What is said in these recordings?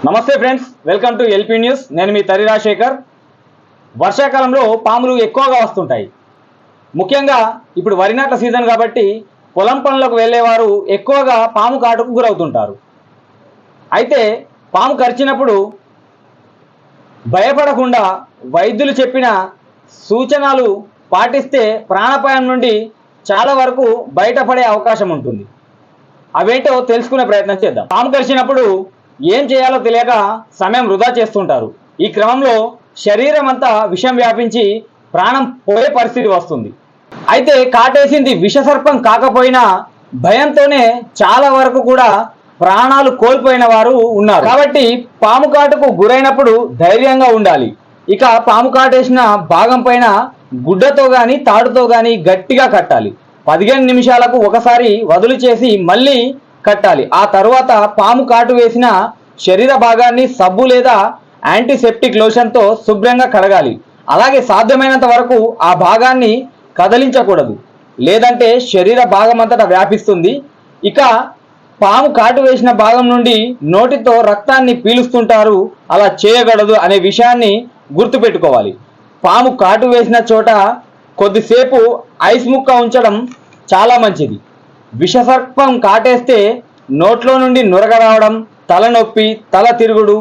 నమస్తే friends, welcome to LP news. నేను మీ తరి రాజశేఖర్. వర్షాకాలంలో పాములు ఎక్కువగా వస్తుంటాయి. ముఖ్యంగా ఇప్పుడు వరి నాట్ల సీజన్ కాబట్టి పొలం పనులకు వెళ్ళేవారు ఎక్కువగా పాము కాటుకు గురవుతుంటారు. అయితే పాము కరిచినప్పుడు భయపడకుండా వైద్యులు చెప్పిన సూచనలు పాటిస్తే ప్రాణాపాయం నుండి చాలా వరకు బయటపడే అవకాశం ఉంటుంది. అవేంటో తెలుసుకునే ప్రయత్నం చేద్దాం. పాము కరిచినప్పుడు ఏం చేయాలో తెలియక సమయం వృధా చేస్తుంటారు. ఈ క్రమంలో శరీరం అంతా విషం వ్యాపించి ప్రాణం పోయే పరిస్థితి వస్తుంది. అయితే కాటేసింది విషసర్పం కాకపోయినా భయంతోనే చాలా వరకు కూడా ప్రాణాలు కోల్పోయిన వారు ఉన్నారు. కాబట్టి పాము కాటుకు గురైనప్పుడు ధైర్యంగా ఉండాలి. ఇక పాము కాటేసిన భాగం పైన గుడ్డతో గాని తాడుతో గాని గట్టిగా కట్టాలి. 15 నిమిషాలకు ఒకసారి వదులు చేసి మళ్ళీ కట్టాలి. ఆ తర్వాత పాము కాటు వేసిన శరీర భాగాన్ని సబ్బు లేదా యాంటీసెప్టిక్ లోషన్తో శుభ్రంగా కడగాలి. అలాగే సాధ్యమైనంత వరకు ఆ భాగాన్ని కదిలించకూడదు, లేదంటే శరీర భాగం అంతటా వ్యాపిస్తుంది. ఇక పాము కాటు వేసిన భాగం నుండి నోటితో రక్తాన్ని పీలుస్తుంటారు. అలా చేయకూడదు అనే విషయాన్ని గుర్తుపెట్టుకోవాలి. పాము కాటు వేసిన చోట కొద్దిసేపు ఐస్ ముక్క ఉంచడం చాలా మంచిది. విషసర్పం కాటేస్తే నోట్లో నుండి నురగ రావడం, తలనొప్పి, తల తిరుగుడు,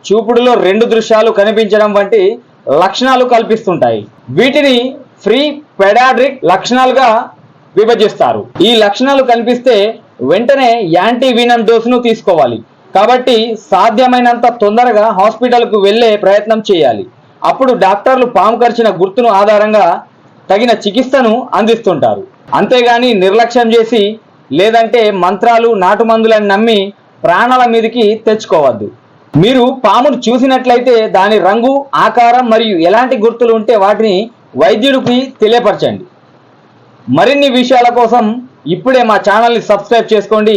చూపుడులో 2 దృశ్యాలు కనిపించడం వంటి లక్షణాలు కల్పిస్తుంటాయి. వీటిని ఫ్రీ పెడాడ్రిక్ లక్షణాలుగా విభజిస్తారు. ఈ లక్షణాలు కనిపిస్తే వెంటనే యాంటీవీనమ్ డోసును తీసుకోవాలి. కాబట్టి సాధ్యమైనంత తొందరగా హాస్పిటల్కు వెళ్ళే ప్రయత్నం చేయాలి. అప్పుడు డాక్టర్లు పాము కరిచిన గుర్తును ఆధారంగా తగిన చికిత్సను అందిస్తుంటారు. అంతేగాని నిర్లక్ష్యం చేసి లేదంటే మంత్రాలు నాటుమందులను నమ్మి ప్రాణాల మీదకి తెచ్చుకోవద్దు. మీరు పామును చూసినట్లయితే దాని రంగు, ఆకారం మరియు ఎలాంటి గుర్తులు ఉంటే వాటిని వైద్యుడికి తెలియపరచండి. మరిన్ని విషయాల కోసం ఇప్పుడే మా ఛానల్ని సబ్స్క్రైబ్ చేసుకోండి.